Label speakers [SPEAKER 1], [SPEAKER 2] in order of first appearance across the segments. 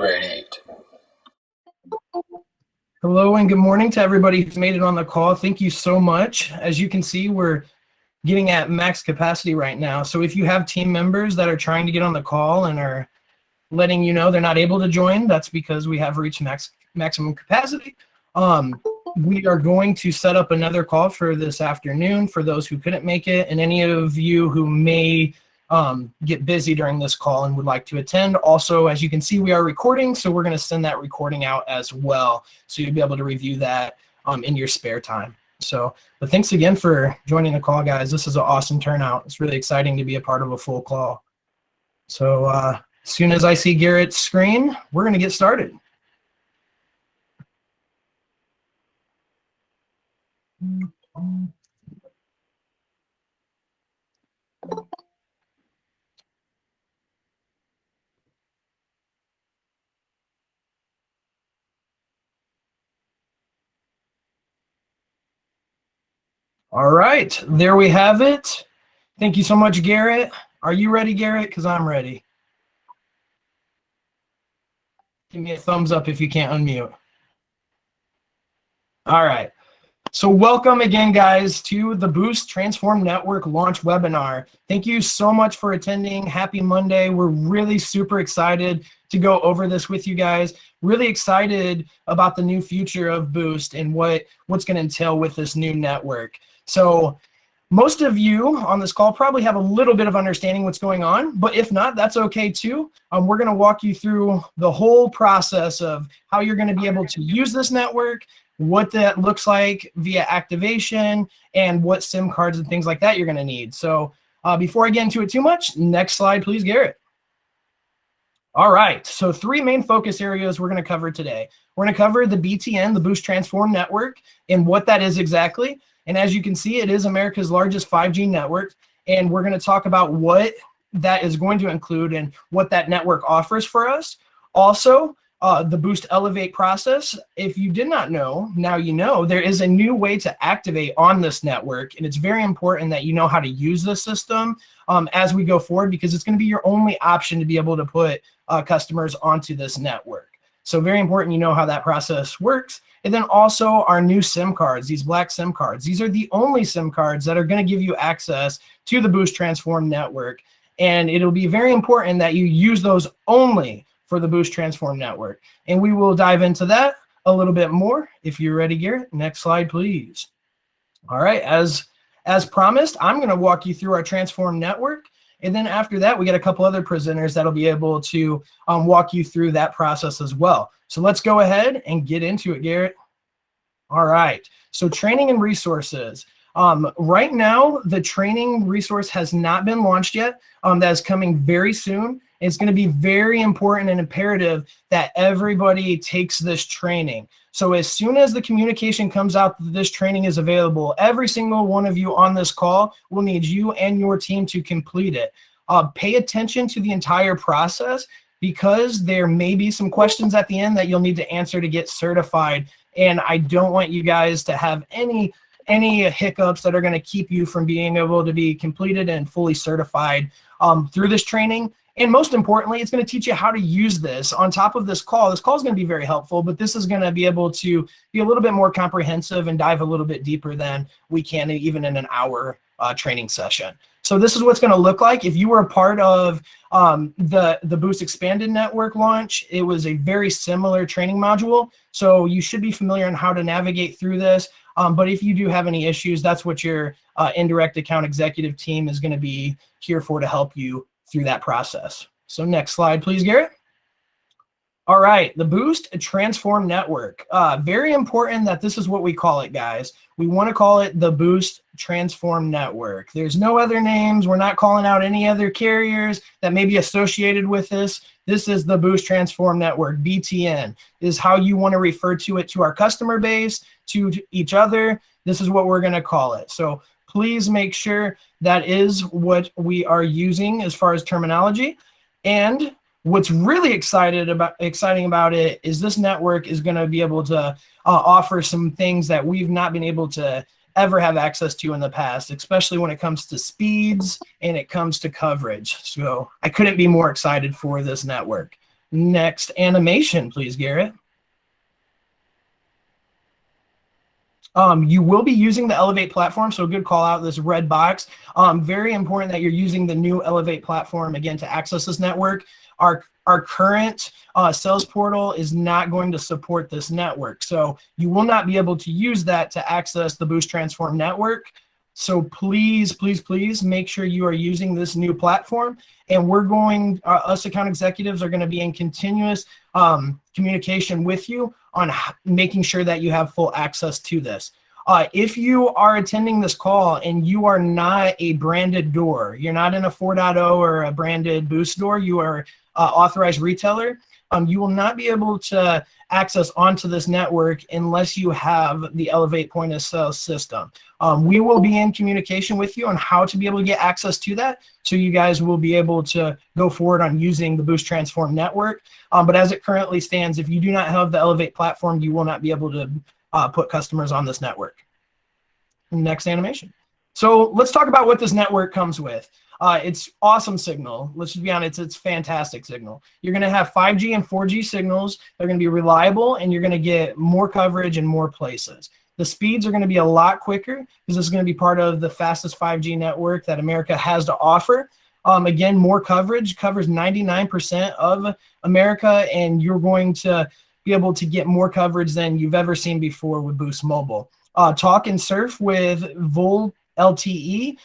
[SPEAKER 1] grade 8.
[SPEAKER 2] Hello and good morning to everybody who's made it on the call. Thank you so much. As you can see, we're getting at max capacity right now. So if you have team members that are trying to get on the call and are letting you know they're not able to join, that's because we have reached maximum capacity. We are going to set up another call for this afternoon for those who couldn't make it, and any of you who may get busy during this call and would like to attend. Also, as you can see, we are recording, so we're going to send that recording out as well, so you'll be able to review that in your spare time. But thanks again for joining the call, guys. This is an awesome turnout. It's really exciting to be a part of a full call. So as soon as I see Garrett's screen, we're going to get started. All right, there we have it. Thank you so much, Garrett. Are you ready, Garrett? Because I'm ready. Give me a thumbs up if you can't unmute. All right. So welcome again, guys, to the Boost Transform Network launch webinar. Thank you so much for attending. Happy Monday. We're really super excited to go over this with you guys. Really excited about the new future of Boost and what's going to entail with this new network. So most of you on this call probably have a little bit of understanding what's going on, but if not, that's okay too. We're going to walk you through the whole process of how you're going to be able to use this network, what that looks like via activation, and what SIM cards and things like that you're going to need. So before I get into it too much, next slide, please, Garrett. All right, so 3 main focus areas we're going to cover today. We're going to cover the BTN, the Boost Transform Network, and what that is exactly. And as you can see, it is America's largest 5G network, and we're going to talk about what that is going to include and what that network offers for us. Also, the Boost Elevate process. If you did not know, now you know, there is a new way to activate on this network, and it's very important that you know how to use the system as we go forward, because it's going to be your only option to be able to put customers onto this network. So very important you know how that process works. And then also our new SIM cards, these black SIM cards. These are the only SIM cards that are going to give you access to the Boost Transform network. And it'll be very important that you use those only for the Boost Transform network. And we will dive into that a little bit more. If you're ready, Garrett, next slide, please. All right, as promised, I'm going to walk you through our Transform network. And then after that, we got a couple other presenters that'll be able to walk you through that process as well. So let's go ahead and get into it, Garrett. All right, so training and resources. Right now, the training resource has not been launched yet. That is coming very soon. It's going to be very important and imperative that everybody takes this training. So as soon as the communication comes out that this training is available, every single one of you on this call will need you and your team to complete it. Pay attention to the entire process, because there may be some questions at the end that you'll need to answer to get certified. And I don't want you guys to have any hiccups that are going to keep you from being able to be completed and fully certified through this training. And most importantly, it's going to teach you how to use this on top of this call. This call is going to be very helpful, but this is going to be able to be a little bit more comprehensive and dive a little bit deeper than we can even in an hour training session. So this is what's going to look like. If you were a part of the Boost Expanded Network launch, it was a very similar training module. So you should be familiar on how to navigate through this. But if you do have any issues, that's what your indirect account executive team is going to be here for, to help you through that process. So next slide, please, Garrett. All right, the Boost Transform Network. Very important that this is what we call it, guys. We want to call it the Boost Transform Network. There's no other names. We're not calling out any other carriers that may be associated with this. This is the Boost Transform Network. BTN is how you want to refer to it to our customer base, to each other. This is what we're going to call it. So please make sure that is what we are using as far as terminology. And what's really exciting about it is this network is going to be able to offer some things that we've not been able to ever have access to in the past, especially when it comes to speeds and it comes to coverage. So I couldn't be more excited for this network. Next animation, please, Garrett. You will be using the Elevate platform, so a good call out, this red box. Very important that you're using the new Elevate platform, again, to access this network. Our current sales portal is not going to support this network, so you will not be able to use that to access the Boost Transform network. So please, please, please make sure you are using this new platform. And we're going, us account executives are going to be in continuous communication with you on making sure that you have full access to this. If you are attending this call and you are not a branded door, you're not in a 4.0 or a branded Boost door, you are authorized retailer, you will not be able to access onto this network unless you have the Elevate point of sale system. We will be in communication with you on how to be able to get access to that, so you guys will be able to go forward on using the Boost Transform network. But as it currently stands, if you do not have the Elevate platform, you will not be able to put customers on this network. Next animation. So let's talk about what this network comes with. It's awesome signal. Let's just be honest, it's fantastic signal. You're going to have 5G and 4G signals. They're going to be reliable, and you're going to get more coverage in more places. The speeds are going to be a lot quicker because this is going to be part of the fastest 5G network that America has to offer. Again, more coverage, covers 99% of America, and you're going to be able to get more coverage than you've ever seen before with Boost Mobile. Talk and surf with VoLTE LTE.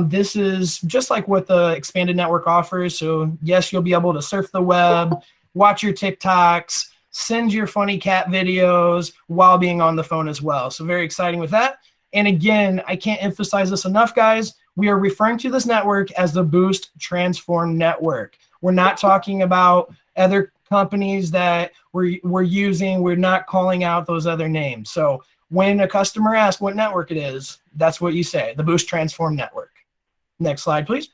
[SPEAKER 2] This is just like what the expanded network offers. So yes, you'll be able to surf the web, watch your TikToks, send your funny cat videos while being on the phone as well. So very exciting with that. And again, I can't emphasize this enough, guys. We are referring to this network as the Boost Transform Network. We're not talking about other companies that we're using. We're not calling out those other names. So when a customer asks what network it is, that's what you say, the Boost Transform Network. Next slide, please.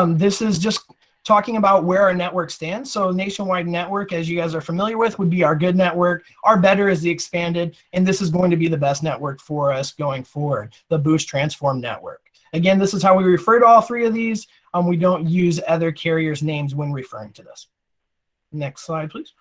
[SPEAKER 2] This is just talking about where our network stands. So nationwide network, as you guys are familiar with, would be our good network. Our better is the expanded, and this is going to be the best network for us going forward, the Boost Transform Network. Again, this is how we refer to all three of these. We don't use other carriers' names when referring to this. Next slide, please.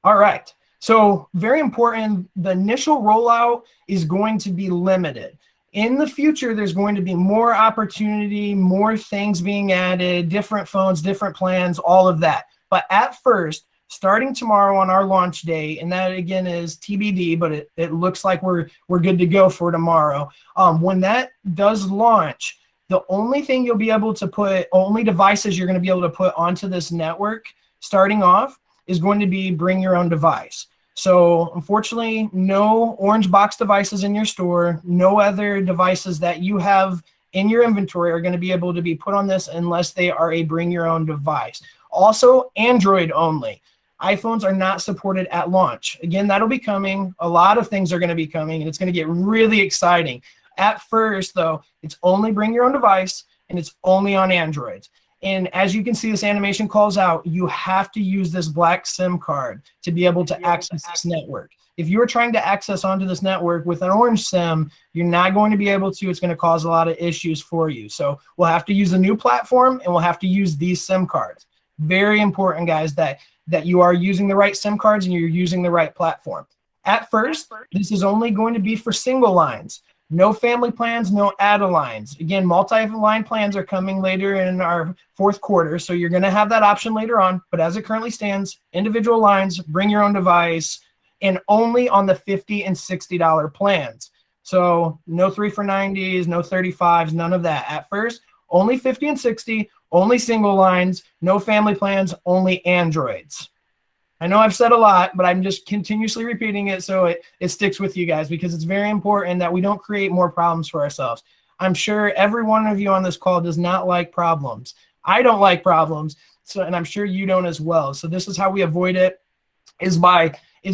[SPEAKER 2] All right. So very important, the initial rollout is going to be limited. In the future, there's going to be more opportunity, more things being added, different phones, different plans, all of that. But at first, starting tomorrow on our launch day, and that again is TBD, but it looks like we're good to go for tomorrow. When that does launch, the only thing you'll be able to put, only devices you're going to be able to put onto this network starting off is going to be bring your own device. So unfortunately, no orange box devices in your store, no other devices that you have in your inventory are going to be able to be put on this unless they are a bring your own device. Also, Android only. iPhones are not supported at launch. Again, that'll be coming. A lot of things are going to be coming, and it's going to get really exciting. At first, though, it's only bring your own device, and it's only on Androids. And as you can see, this animation calls out, you have to use this black SIM card to be able to access this network. If you're trying to access onto this network with an orange SIM, you're not going to be able to. It's going to cause a lot of issues for you. So we'll have to use a new platform, and we'll have to use these SIM cards. Very important, guys, that you are using the right SIM cards and you're using the right platform. At first, this is only going to be for single lines. No family plans, no add-a lines. Again, multi-line plans are coming later in our fourth quarter, so you're going to have that option later on. But as it currently stands, individual lines, bring your own device, and only on the $50 and $60 plans. So no 3 for $90s, no 35s, none of that. At first, only 50 and 60, only single lines, no family plans, only Androids. I know I've said a lot, but I'm just continuously repeating it so it sticks with you guys, because it's very important that we don't create more problems for ourselves. I'm sure every one of you on this call does not like problems. I don't like problems, and I'm sure you don't as well. So this is how we avoid it, is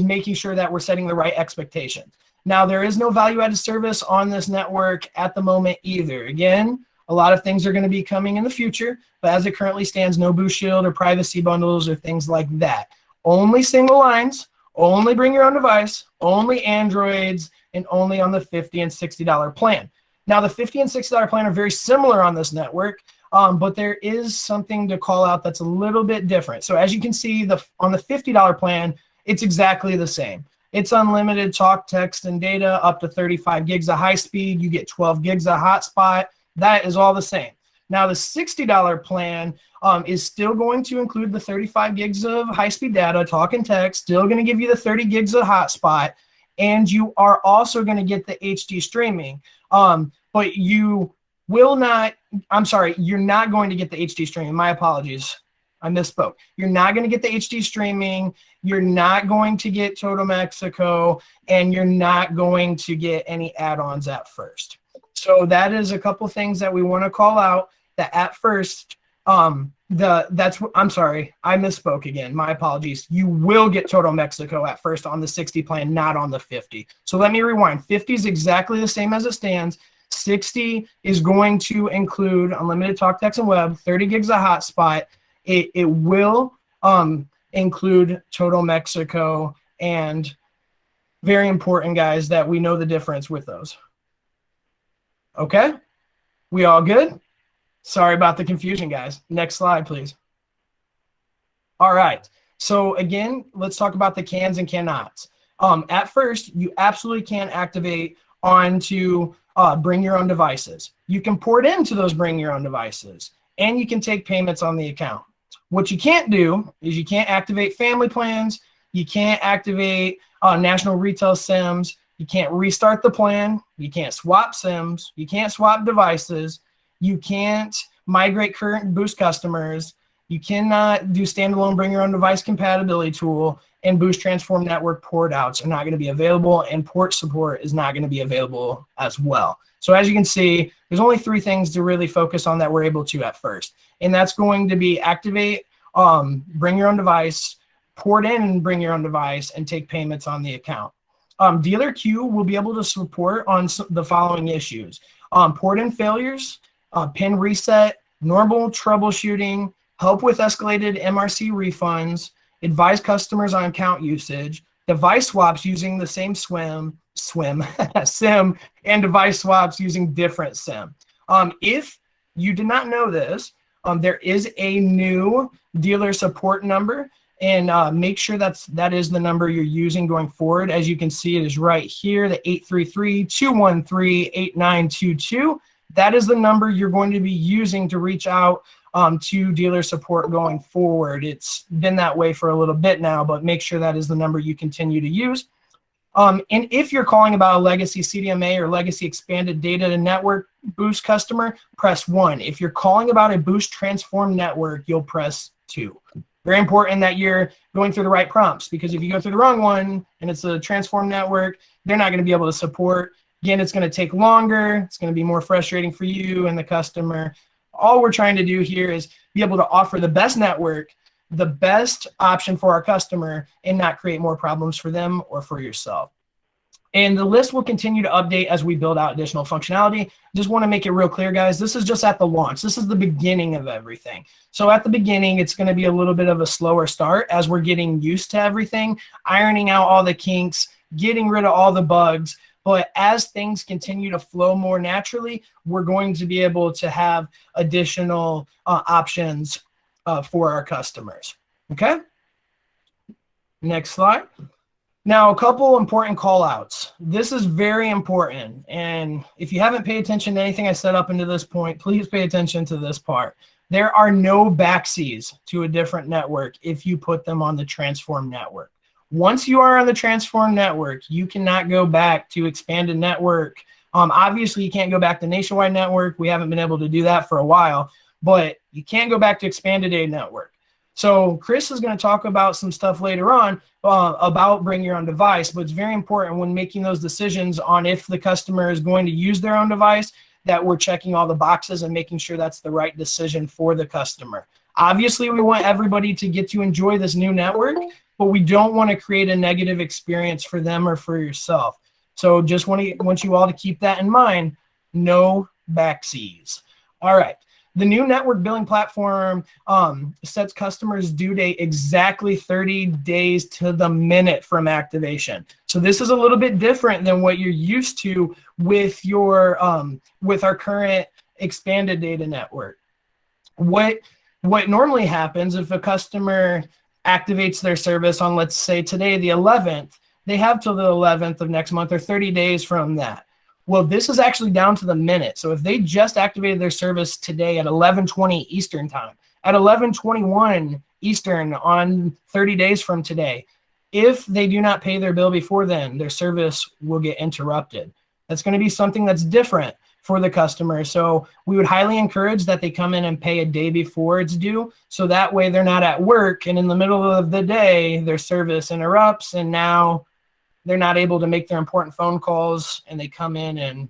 [SPEAKER 2] making sure that we're setting the right expectations. Now, there is no value-added service on this network at the moment either. Again, a lot of things are going to be coming in the future, but as it currently stands, no Boost Shield or privacy bundles or things like that. Only single lines, only bring your own device, only Androids, and only on the $50 and $60 plan. Now, the $50 and $60 plan are very similar on this network. but there is something to call out that's a little bit different. So as you can see, on the $50 plan, it's exactly the same. It's unlimited talk, text, and data up to 35 gigs of high speed. You get 12 gigs of hotspot. That is all the same. Now the $60 plan is still going to include the 35 gigs of high-speed data, talk and text, still going to give you the 30 gigs of hotspot, and you are also going to get the HD streaming. But you will not, I'm sorry, you're not going to get the HD streaming. My apologies. I misspoke. You're not going to get the HD streaming. You're not going to get Total Mexico, and you're not going to get any add-ons at first. So that is a couple things that we want to call out. That at first, I'm sorry, I misspoke again. My apologies. You will get Total Mexico at first on the 60 plan, not on the 50. So let me rewind. 50 is exactly the same as it stands. 60 is going to include unlimited talk, text, and web, 30 gigs of hotspot. It will include Total Mexico, and very important, guys, that we know the difference with those. Okay? We all good? Sorry about the confusion, guys. Next slide, please. All right. So again, let's talk about the cans and cannots. At first, you absolutely can activate onto bring your own devices. You can port into those bring your own devices, and you can take payments on the account. What you can't do is you can't activate family plans. You can't activate national retail SIMs. You can't restart the plan. You can't swap SIMs. You can't swap devices. You can't migrate current Boost customers. You cannot do standalone bring your own device compatibility tool, and Boost Transform Network port outs are not going to be available, and port support is not going to be available as well. So as you can see, there's only 3 things to really focus on that we're able to at first. And that's going to be activate, bring your own device, port in and bring your own device, and take payments on the account. Dealer Q will be able to support on the following issues. Port in failures, PIN reset, normal troubleshooting, help with escalated MRC refunds, advise customers on account usage, device swaps using the same SIM, and device swaps using different SIM. If you did not know this, there is a new dealer support number, and make sure that is the number you're using going forward. As you can see, it is right here, the 833-213-8922. That is the number you're going to be using to reach out to dealer support going forward. It's been that way for a little bit now, but make sure that is the number you continue to use. And if you're calling about a legacy CDMA or legacy expanded data network Boost customer, press 1. If you're calling about a Boost Transform network, you'll press 2. Very important that you're going through the right prompts, because if you go through the wrong one and it's a Transform network, they're not going to be able to support. Again, it's going to take longer. It's going to be more frustrating for you and the customer. All we're trying to do here is be able to offer the best network, the best option for our customer, and not create more problems for them or for yourself. And the list will continue to update as we build out additional functionality. Just want to make it real clear, guys. This is just at the launch. This is the beginning of everything. So at the beginning, it's going to be a little bit of a slower start as we're getting used to everything, ironing out all the kinks, getting rid of all the bugs. But as things continue to flow more naturally, we're going to be able to have additional options for our customers. Okay? Next slide. Now, a couple important call-outs. This is very important. And if you haven't paid attention to anything I said up until this point, please pay attention to this part. There are no backsies to a different network if you put them on the Transform network. Once you are on the Transform network, you cannot go back to expanded network. Obviously, you can't go back to nationwide network. We haven't been able to do that for a while, but you can't go back to expanded A network. So Chris is going to talk about some stuff later on about bring your own device, but it's very important when making those decisions on if the customer is going to use their own device that we're checking all the boxes and making sure that's the right decision for the customer. Obviously, we want everybody to get to enjoy this new network, but we don't want to create a negative experience for them or for yourself. So just want you all to keep that in mind. No backsies. All right. The new network billing platform sets customers' due date exactly 30 days to the minute from activation. So this is a little bit different than what you're used to with your with our current expanded data network. What normally happens if a customer activates their service on, let's say today, the 11th, they have till the 11th of next month or 30 days from that. Well, this is actually down to the minute. So if they just activated their service today at 11:20 Eastern time, at 11:21 Eastern on 30 days from today, if they do not pay their bill before then, their service will get interrupted. That's going to be something that's different for the customer. So we would highly encourage that they come in and pay a day before it's due. So that way they're not at work and in the middle of the day, their service interrupts and now they're not able to make their important phone calls and they come in and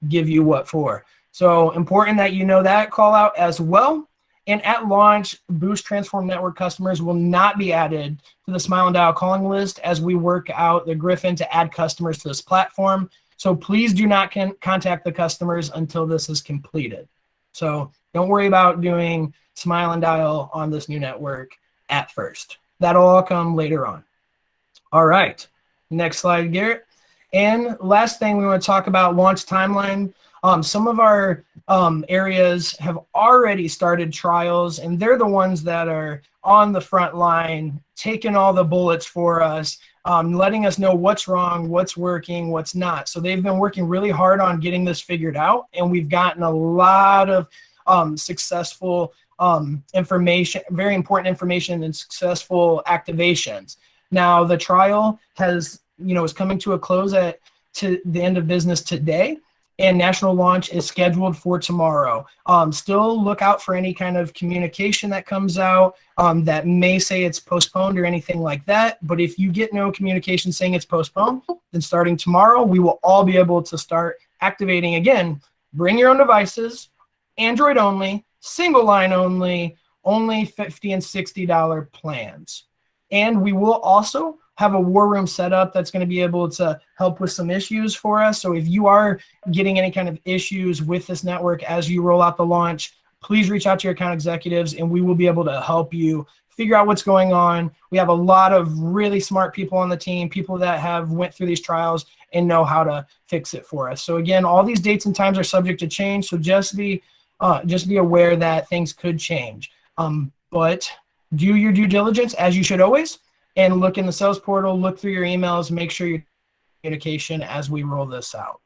[SPEAKER 2] give you what for. So important that you know that call out as well. And at launch, Boost Transform Network customers will not be added to the Smile and Dial calling list as we work out the Griffin to add customers to this platform. So please do not contact the customers until this is completed. So don't worry about doing Smile and Dial on this new network at first. That'll all come later on. All right, next slide, Garrett. And last thing we want to talk about, launch timeline. Some of our areas have already started trials, and they're the ones that are on the front line, taking all the bullets for us, letting us know what's wrong, what's working, what's not. So they've been working really hard on getting this figured out, and we've gotten a lot of successful information, very important information and successful activations. Now the trial is coming to a close to the end of business today, and national launch is scheduled for tomorrow. Still look out for any kind of communication that comes out that may say it's postponed or anything like that. But if you get no communication saying it's postponed, then starting tomorrow, we will all be able to start activating again. Bring your own devices, Android only, single line only $50 and $60 plans. And we will also have a war room set up that's going to be able to help with some issues for us. So if you are getting any kind of issues with this network as you roll out the launch, please reach out to your account executives and we will be able to help you figure out what's going on. We have a lot of really smart people on the team, people that have went through these trials and know how to fix it for us. So again, all these dates and times are subject to change. So just be aware that things could change. But do your due diligence as you should always. And look in the sales portal, look through your emails, make sure your communication as we roll this out.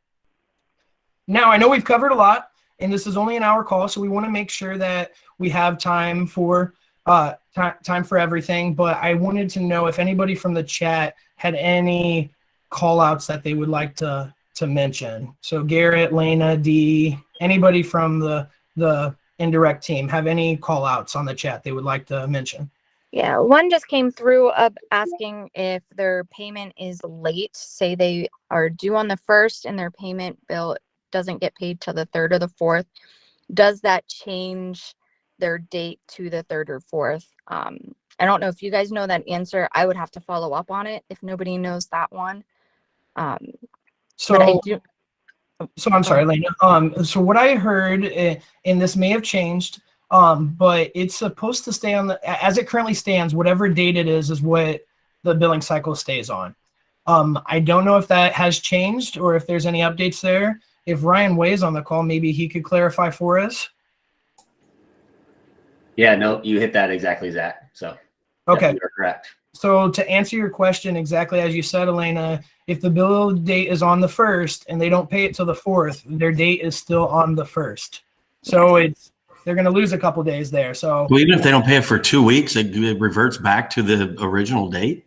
[SPEAKER 2] Now, I know we've covered a lot, and this is only an hour call, so we want to make sure that we have time for time for everything. But I wanted to know if anybody from the chat had any call-outs that they would like to mention. So Garrett, Lena, Dee, anybody from the indirect team have any call-outs on the chat they would like to mention?
[SPEAKER 1] Yeah, one just came through asking if their payment is late. Say they are due on the 1st and their payment bill doesn't get paid till the 3rd or the 4th. Does that change their date to the 3rd or 4th? I don't know if you guys know that answer. I would have to follow up on it if nobody knows that one.
[SPEAKER 2] So I'm sorry, Lena. So what I heard, and this may have changed, but it's supposed to stay on as it currently stands, whatever date it is what the billing cycle stays on. I don't know if that has changed or if there's any updates there. If Ryan Way's on the call, maybe he could clarify for us.
[SPEAKER 3] Yeah, no, you hit that exactly, Zach. So
[SPEAKER 2] okay,
[SPEAKER 3] you're correct. So
[SPEAKER 2] to answer your question exactly as you said, Elena, if the bill date is on the 1st and they don't pay it till the 4th, their date is still on the 1st. So they're going to lose a couple days there. So
[SPEAKER 4] even if they don't pay it for 2 weeks, it reverts back to the original date?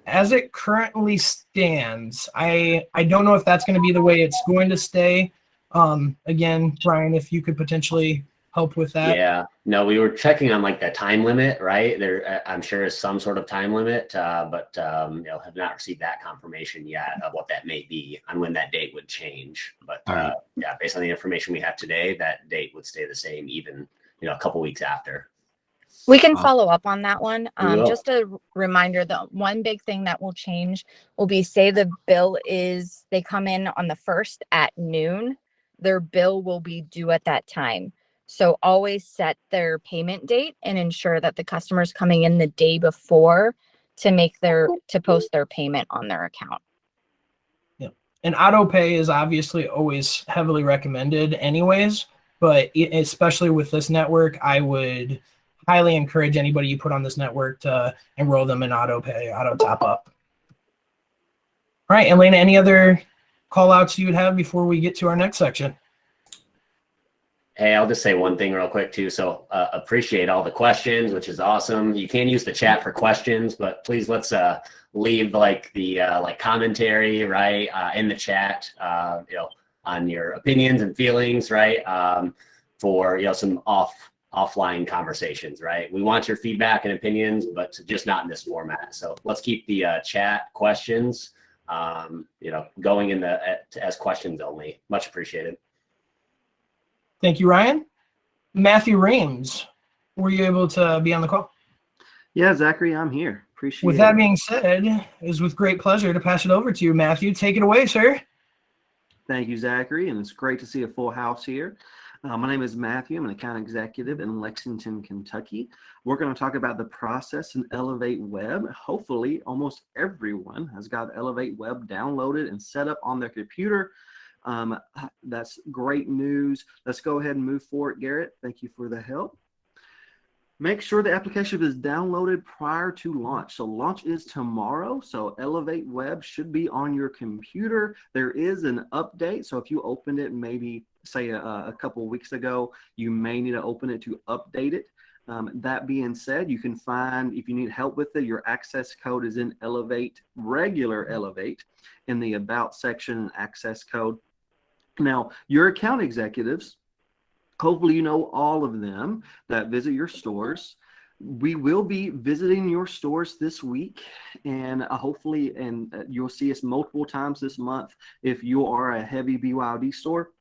[SPEAKER 2] As it currently stands, I don't know if that's going to be the way it's going to stay. Again, Brian, if you could potentially help with that.
[SPEAKER 3] Yeah, no, we were checking on like the time limit, right? There, I'm sure is some sort of time limit, but have not received that confirmation yet of what that may be on when that date would change. But yeah, based on the information we have today, that date would stay the same, even a couple weeks after.
[SPEAKER 1] We can follow up on that one.
[SPEAKER 3] Just
[SPEAKER 1] a reminder, the one big thing that will change will be, say the bill is, they come in on the 1st at noon, their bill will be due at that time. So always set their payment date and ensure that the customer's coming in the day before to post their payment on their account.
[SPEAKER 2] Yeah. And auto pay is obviously always heavily recommended anyways. but especially with this network, I would highly encourage anybody you put on this network to enroll them in auto pay, auto top up. All right, Elena, any other call outs you would have before we get to our next section?
[SPEAKER 3] Hey, I'll just say one thing real quick too. So appreciate all the questions, which is awesome. You can use the chat for questions, but please let's leave like the like commentary, right, in the chat, on your opinions and feelings, right, for some offline conversations, right. We want your feedback and opinions, but just not in this format. So let's keep the chat questions, going in as questions only. Much appreciated.
[SPEAKER 2] Thank you, Ryan. Matthew Reams, were you able to be on the call?
[SPEAKER 5] Yeah, Zachary, I'm here. Appreciate it.
[SPEAKER 2] With that being said, it is with great pleasure to pass it over to you, Matthew. Take it away, sir.
[SPEAKER 5] Thank you, Zachary, and it's great to see a full house here. My name is Matthew. I'm an account executive in Lexington, Kentucky. We're going to talk about the process in Elevate Web. Hopefully, almost everyone has got Elevate Web downloaded and set up on their computer. That's great news. Let's go ahead and move forward, Garrett. Thank you for the help. Make sure the application is downloaded prior to launch. So launch is tomorrow. So Elevate Web should be on your computer. There is an update. So if you opened it maybe say a couple of weeks ago, you may need to open it to update it. That being said, you can find, if you need help with it, your access code is in Elevate, regular Elevate, in the About section, access code. Now, your account executives, hopefully you know all of them that visit your stores. We will be visiting your stores this week, and hopefully, you'll see us multiple times this month if you are a heavy BYOD store.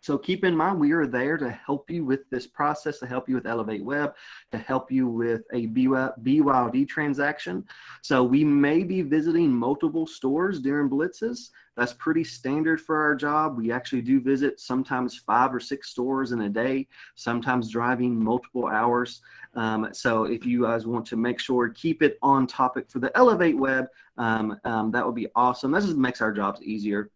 [SPEAKER 5] So keep in mind, we are there to help you with this process, to help you with Elevate Web, to help you with a BYOD transaction. So we may be visiting multiple stores during blitzes. That's pretty standard for our job. We actually do visit sometimes 5 or 6 stores in a day, sometimes driving multiple hours. So if you guys want to make sure, keep it on topic for the Elevate Web, that would be awesome. That just makes our jobs easier.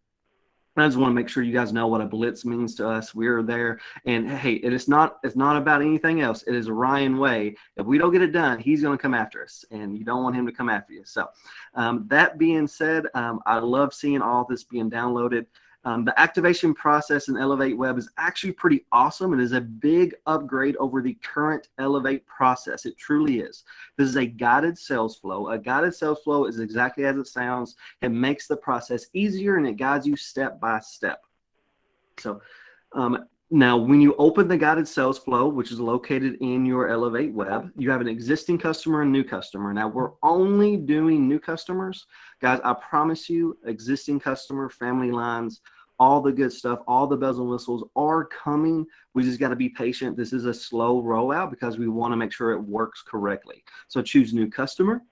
[SPEAKER 5] I just want to make sure you guys know what a blitz means to us. We're there, and hey, it's not about anything else. It is a Ryan way. If we don't get it done, he's going to come after us, and you don't want him to come after you. So that being said, I love seeing all this being downloaded. The activation process in Elevate Web is actually pretty awesome. It is a big upgrade over the current Elevate process. It truly is. This is a guided sales flow. A guided sales flow is exactly as it sounds. It makes the process easier, and it guides you step by step. So now when you open the guided sales flow, which is located in your Elevate Web, you have an existing customer and new customer. Now we're only doing new customers. Guys, I promise you, existing customer, family lines, all the good stuff, all the bells and whistles are coming. We just got to be patient. This is a slow rollout because we want to make sure it works correctly. So choose new customer.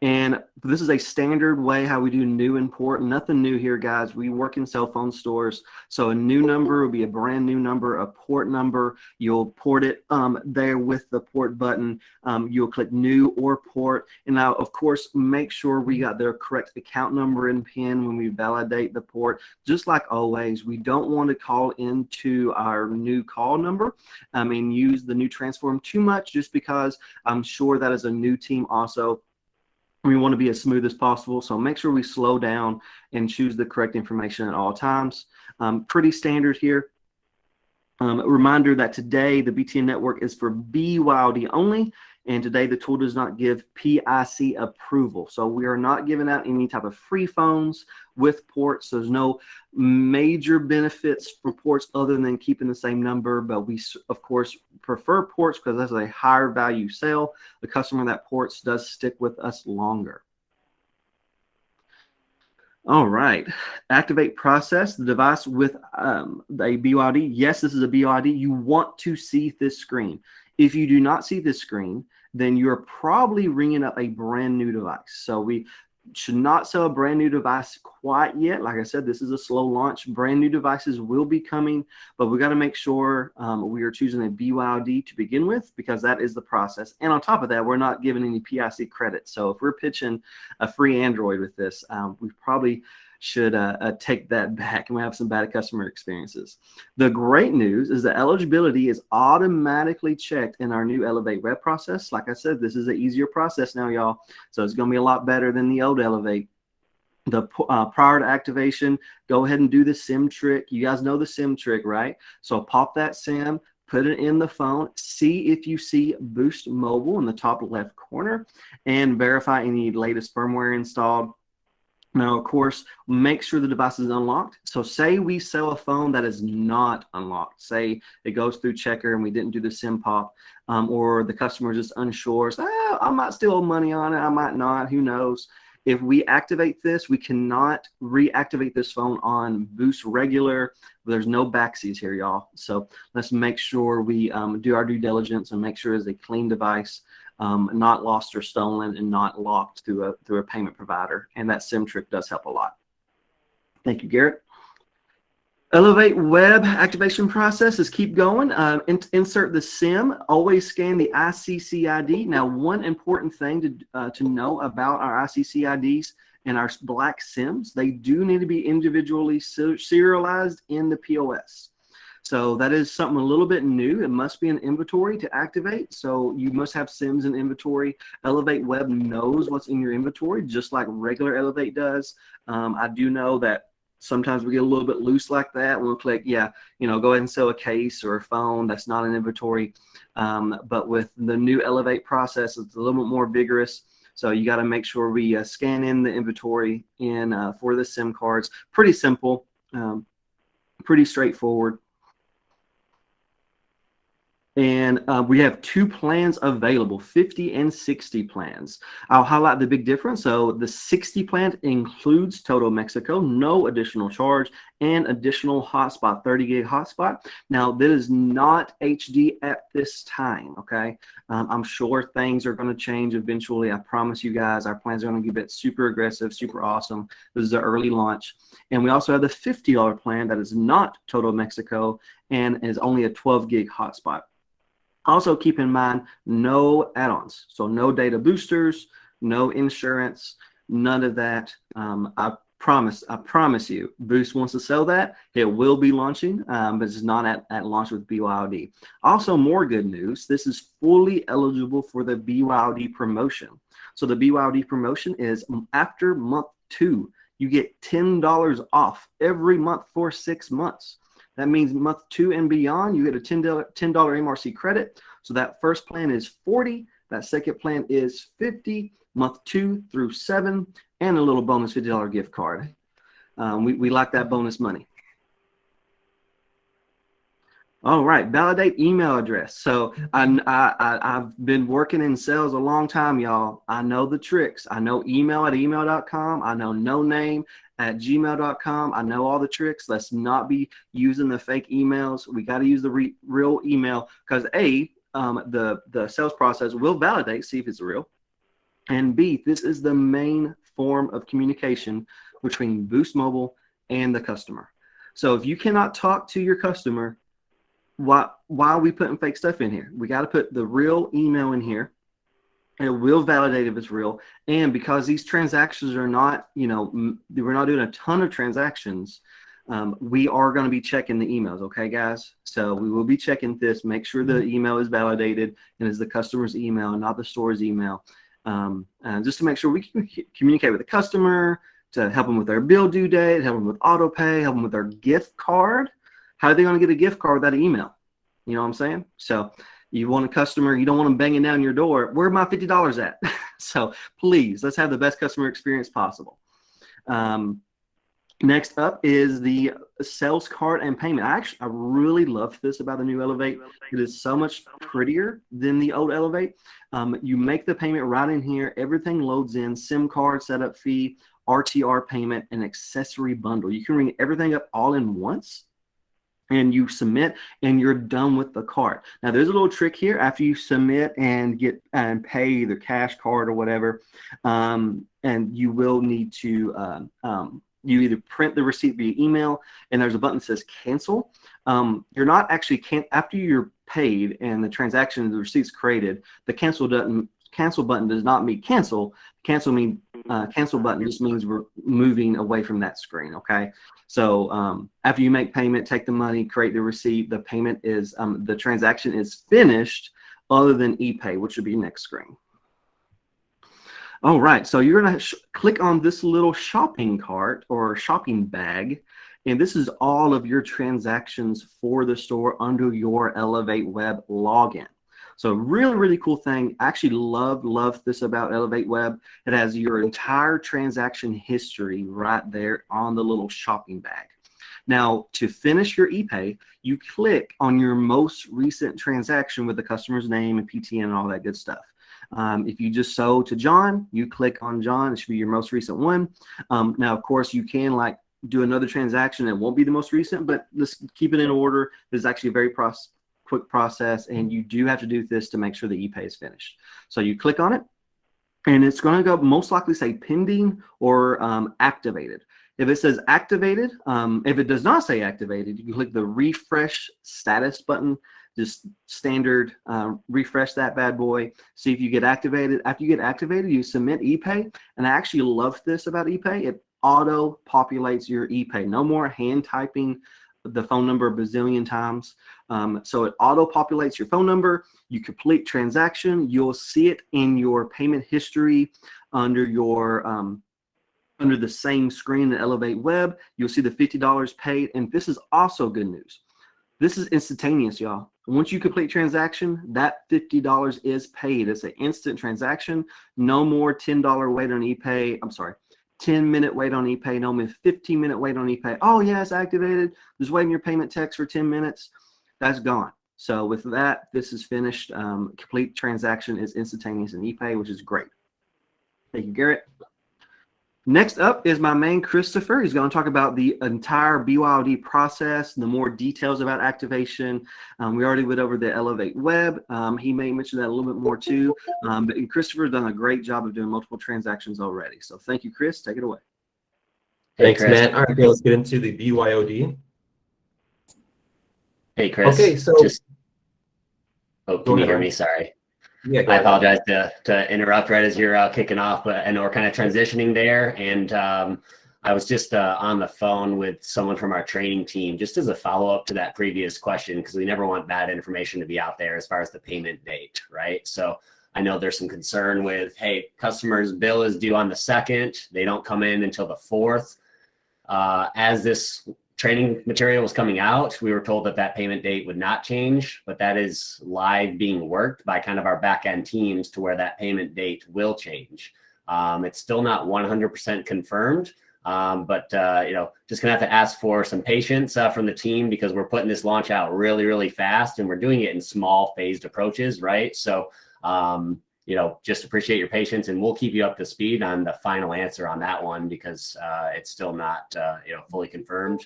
[SPEAKER 5] And this is a standard way how we do new import. Nothing new here, guys. We work in cell phone stores. So a new number will be a brand new number, a port number. You'll port it there with the port button. You'll click new or port. And now, of course, make sure we got their correct account number and PIN when we validate the port. Just like always, we don't want to call into our new call number and use the new transform too much, just because I'm sure that is a new team also. We want to be as smooth as possible, so make sure we slow down and choose the correct information at all times. Pretty standard here. A reminder that today the BTN network is for BYOD only, and today the tool does not give PIC approval. So we are not giving out any type of free phones with ports. There's no major benefits for ports other than keeping the same number, but we of course prefer ports because that's a higher value sale. The customer that ports does stick with us longer. All right, activate process, the device with a BYOD. Yes, this is a BYOD. You want to see this screen. If you do not see this screen, then you're probably ringing up a brand new device. So we should not sell a brand new device quite yet. Like I said, this is a slow launch. Brand new devices will be coming, but we got to make sure we are choosing a BYOD to begin with, because that is the process. And on top of that, we're not giving any PIC credit. So if we're pitching a free Android with this, we probably should take that back, and we have some bad customer experiences. The great news is that eligibility is automatically checked in our new Elevate web process. Like I said, this is an easier process now, y'all. So it's going to be a lot better than the old Elevate. The prior to activation, go ahead and do the SIM trick. You guys know the SIM trick, right? So pop that SIM, put it in the phone, see if you see Boost Mobile in the top left corner, and verify any latest firmware installed. Now, of course, make sure the device is unlocked. So say we sell a phone that is not unlocked. Say it goes through checker and we didn't do the SIM pop, or the customer is just unsure. So, I might still owe money on it. I might not. Who knows? If we activate this, we cannot reactivate this phone on Boost regular. There's no backsies here, y'all. So let's make sure we do our due diligence and make sure it's a clean device, not lost or stolen, and not locked through a payment provider. And that SIM trick does help a lot. Thank you, Garrett. Elevate web activation process is keep going. Insert the SIM. Always scan the ICC ID. Now, one important thing to know about our ICC IDs and our black SIMs, they do need to be individually serialized in the POS. So that is something a little bit new. It must be an inventory to activate. So you must have SIMs in inventory. Elevate Web knows what's in your inventory, just like regular Elevate does. I do know that sometimes we get a little bit loose like that. We'll click, yeah, go ahead and sell a case or a phone that's not an inventory. But with the new Elevate process, it's a little bit more vigorous. So you got to make sure we scan in the inventory for the SIM cards. Pretty simple, pretty straightforward. And we have two plans available, 50 and 60 plans. I'll highlight the big difference. So the 60 plan includes Total Mexico, no additional charge, and additional hotspot, 30 gig hotspot. Now, that is not HD at this time, okay? I'm sure things are going to change eventually. I promise you guys, our plans are going to get super aggressive, super awesome. This is the early launch. And we also have the $50 plan that is not Total Mexico and is only a 12 gig hotspot. Also, keep in mind, no add-ons. So no data boosters, no insurance, none of that. I promise you, Boost wants to sell that. It will be launching, but it's not at launch with BYOD. Also, more good news, this is fully eligible for the BYOD promotion. So the BYOD promotion is after month 2, you get $10 off every month for 6 months. That means month 2 and beyond, you get a $10 MRC credit. So that first plan is 40. That second plan is 50. Month 2 through 7, and a little bonus $50 gift card. We like that bonus money. All right, validate email address. So I've been working in sales a long time, y'all. I know the tricks. I know email@email.com. I know no name at gmail.com. I know all the tricks. Let's not be using the fake emails. We got to use the real email because the sales process will validate, see if it's real. And B, this is the main form of communication between Boost Mobile and the customer. So if you cannot talk to your customer, why are we putting fake stuff in here? We got to put the real email in here. It will validate if it's real. And because these transactions are not, we're not doing a ton of transactions, we are going to be checking the emails, okay, guys? So we will be checking this, make sure the email is validated and is the customer's email, not the store's email, just to make sure we can communicate with the customer, to help them with their bill due date, help them with auto pay, help them with their gift card. How are they going to get a gift card without an email? You know what I'm saying? So you want a customer, you don't want them banging down your door. Where my $50 at? So please, let's have the best customer experience possible. Next up is the sales card and payment. I really love this about the new Elevate. It is so much prettier than the old Elevate. You make the payment right in here. Everything loads in, SIM card, setup fee, RTR payment, and accessory bundle. You can ring everything up all in once, and you submit, and you're done with the card. Now, there's a little trick here. After you submit and get and pay either cash, card, or whatever, and you will need to you either print the receipt via email, and there's a button that says cancel. You're not actually after you're paid and the transaction, the receipt's created, the cancel cancel button does not mean cancel. Cancel button just means we're moving away from that screen. Okay. So after you make payment, take the money, create the receipt, the payment is, the transaction is finished other than ePay, which would be next screen. All right, so you're gonna click on this little shopping cart or shopping bag, and this is all of your transactions for the store under your Elevate Web login. So really, really cool thing. I actually love this about Elevate Web. It has your entire transaction history right there on the little shopping bag. Now, to finish your ePay, you click on your most recent transaction with the customer's name and PTN and all that good stuff. If you just sold to John, you click on John. It should be your most recent one. Now, of course, you can like do another transaction. It won't be the most recent, but let's keep it in order. This is actually a very quick process, and you do have to do this to make sure the ePay is finished. So you click on it, and it's going to go most likely say pending or activated. If it says activated, if it does not say activated, you can click the refresh status button. Just standard refresh that bad boy, see if you get activated. After you get activated, you submit ePay, and I actually love this about ePay. It auto populates your ePay. No more hand typing the phone number a bazillion times. So it auto populates your phone number. You complete transaction. You'll see it in your payment history under your under the same screen in Elevate Web. You'll see the $50 paid, and this is also good news. This is instantaneous, y'all. Once you complete transaction, that $50 is paid. It's an instant transaction. No more $10 wait on ePay. I'm sorry, 10-minute wait on ePay. No more 15-minute wait on ePay. Oh, yeah, it's activated. Just waiting your payment text for 10 minutes. That's gone. So with that, this is finished. Complete transaction is instantaneous in ePay, which is great. Thank you, Garrett. Next up is my man, Christopher. He's going to talk about the entire BYOD process, the more details about activation. We already went over the Elevate Web. He may mention that a little bit more too. But Christopher's done a great job of doing multiple transactions already. So thank you, Chris. Take it away.
[SPEAKER 6] Thanks, Matt. All right, okay, let's get into the BYOD.
[SPEAKER 3] Hey, Chris.
[SPEAKER 6] Okay, so
[SPEAKER 3] can you hear me? Sorry.
[SPEAKER 6] Yeah,
[SPEAKER 3] I apologize to interrupt right as you're kicking off, but I know we're kind of transitioning there. And I was just on the phone with someone from our training team, just as a follow-up to that previous question, because we never want bad information to be out there as far as the payment date, right? So I know there's some concern with, hey, customer's bill is due on the 2nd. They don't come in until the 4th. As this training material was coming out, we were told that that payment date would not change, but that is live being worked by kind of our back end teams to where that payment date will change. It's still not 100% confirmed, but you know, just gonna have to ask for some patience from the team, because we're putting this launch out really, really fast, and we're doing it in small phased approaches, right? So you know, just appreciate your patience, and we'll keep you up to speed on the final answer on that one, because it's still not you know, fully confirmed.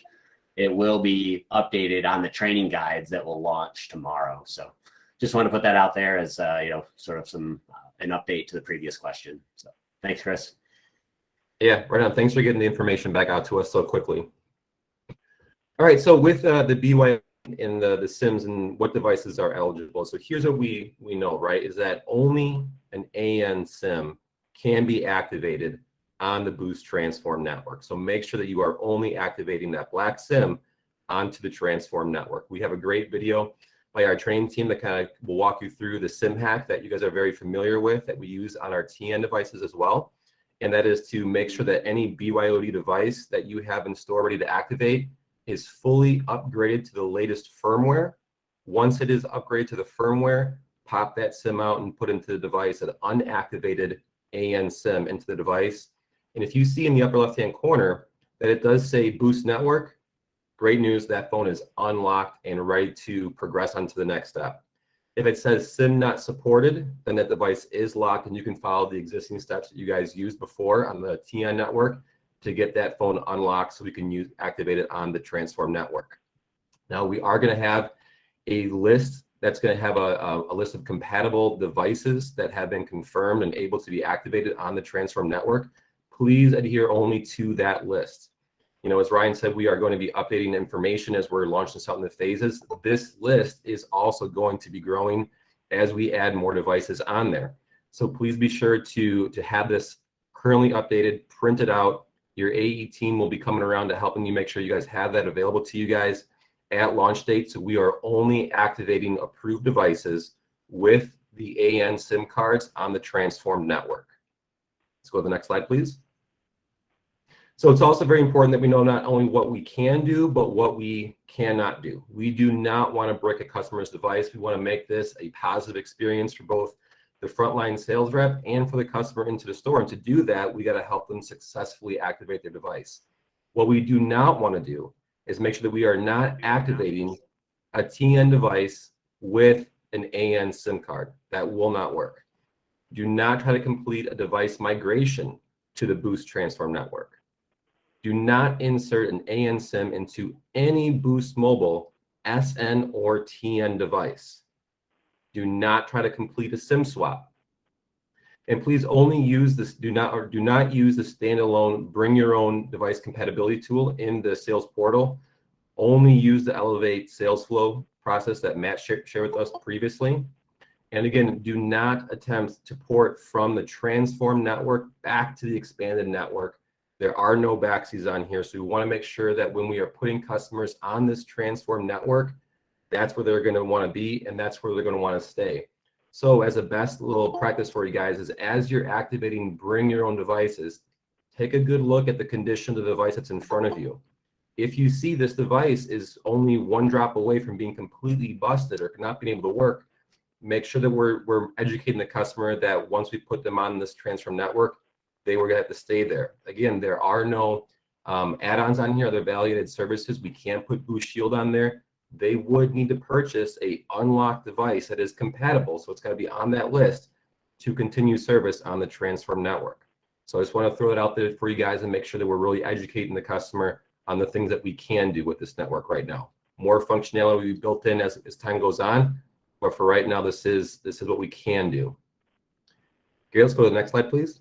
[SPEAKER 3] It will be updated on the training guides that will launch tomorrow. So just want to put that out there as you know, sort of some an update to the previous question. So thanks, Chris.
[SPEAKER 6] Yeah, right on. Thanks for getting the information back out to us so quickly. All right, so with the BYOD and the SIMs and what devices are eligible. So here's what we know, right, is that only an AN SIM can be activated on the Boost Transform network. So make sure that you are only activating that black SIM onto the Transform network. We have a great video by our training team that kind of will walk you through the SIM hack that you guys are very familiar with, that we use on our TN devices as well. And that is to make sure that any BYOD device that you have in store ready to activate is fully upgraded to the latest firmware. Once it is upgraded to the firmware, pop that SIM out and put into the device an unactivated AN SIM into the device. And if you see in the upper left-hand corner that it does say Boost Network, great news, that phone is unlocked and ready to progress on to the next step. If it says SIM not supported, then that device is locked, and you can follow the existing steps that you guys used before on the TN network to get that phone unlocked so we can activate it on the Transform network. Now, we are going to have a list that's going to have a list of compatible devices that have been confirmed and able to be activated on the Transform network. Please adhere only to that list. You know, as Ryan said, we are going to be updating information as we're launching this out in the phases. This list is also going to be growing as we add more devices on there. So please be sure to have this currently updated, printed out. Your AE team will be coming around to helping you make sure you guys have that available to you guys at launch date. So we are only activating approved devices with the AN SIM cards on the Transform network. Let's go to the next slide, please. So it's also very important that we know not only what we can do, but what we cannot do. We do not want to break a customer's device. We want to make this a positive experience for both the frontline sales rep and for the customer into the store. And to do that, we got to help them successfully activate their device. What we do not want to do is make sure that we are not activating a TN device with an AN SIM card. That will not work. Do not try to complete a device migration to the Boost Transform network. Do not insert an AN SIM into any Boost Mobile SN or TN device. Do not try to complete a SIM swap. And please only use this, do not use the standalone bring your own device compatibility tool in the sales portal. Only use the Elevate sales flow process that Matt shared with us previously. And again, do not attempt to port from the Transform network back to the expanded network. There are no backsies on here. So we want to make sure that when we are putting customers on this Transform network, that's where they're going to want to be, and that's where they're going to want to stay. So as a best little practice for you guys is as you're activating bring your own devices, take a good look at the condition of the device that's in front of you. If you see this device is only one drop away from being completely busted or not being able to work, make sure that we're educating the customer that once we put them on this Transform network, they were going to have to stay there. Again, there are no add-ons on here, other value-added services. We can't put Boost Shield on there. They would need to purchase a unlocked device that is compatible. So it's got to be on that list to continue service on the Transform network. So I just want to throw it out there for you guys and make sure that we're really educating the customer on the things that we can do with this network right now. More functionality will be built in as time goes on, but for right now, this is what we can do. Okay, let's go to the next slide, please.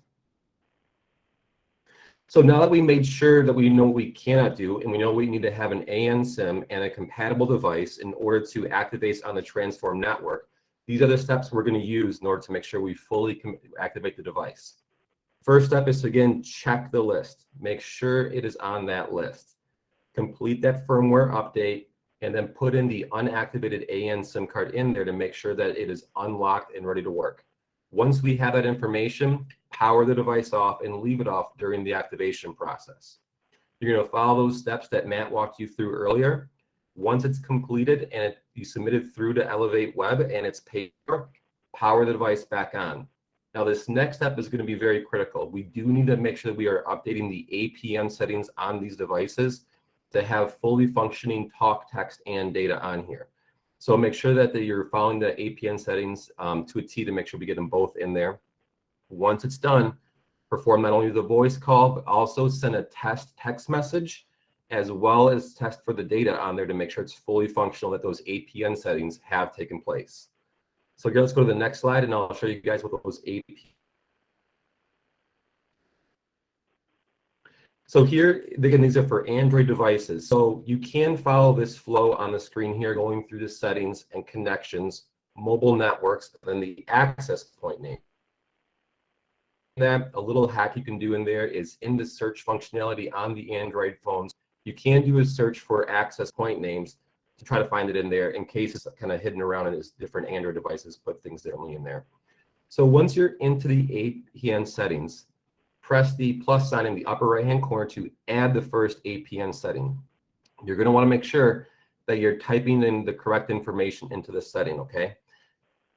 [SPEAKER 6] So now that we made sure that we know what we cannot do, and we know we need to have an AN SIM and a compatible device in order to activate on the Transform network, these are the steps we're going to use in order to make sure we fully activate the device. First step is to, again, check the list. Make sure it is on that list. Complete that firmware update, and then put in the unactivated AN SIM card in there to make sure that it is unlocked and ready to work. Once we have that information, power the device off and leave it off during the activation process. You're going to follow those steps that Matt walked you through earlier. Once it's completed and you submit it through to Elevate Web and it's paid for, power the device back on. Now, this next step is going to be very critical. We do need to make sure that we are updating the APN settings on these devices to have fully functioning talk, text, and data on here. So make sure that you're following the APN settings to a T to make sure we get them both in there. Once it's done, perform not only the voice call, but also send a test text message, as well as test for the data on there to make sure it's fully functional, that those APN settings have taken place. So let's go to the next slide, and I'll show you guys what those APN. So here, again, these are for Android devices. So you can follow this flow on the screen here, going through the settings and connections, mobile networks, and the access point name. That a little hack you can do in there is in the search functionality on the Android phones. You can do a search for access point names to try to find it in there in case it's kind of hidden around in its different Android devices, put things differently in there. So once you're into the APN settings, press the plus sign in the upper right-hand corner to add the first APN setting. You're going to want to make sure that you're typing in the correct information into the setting, okay?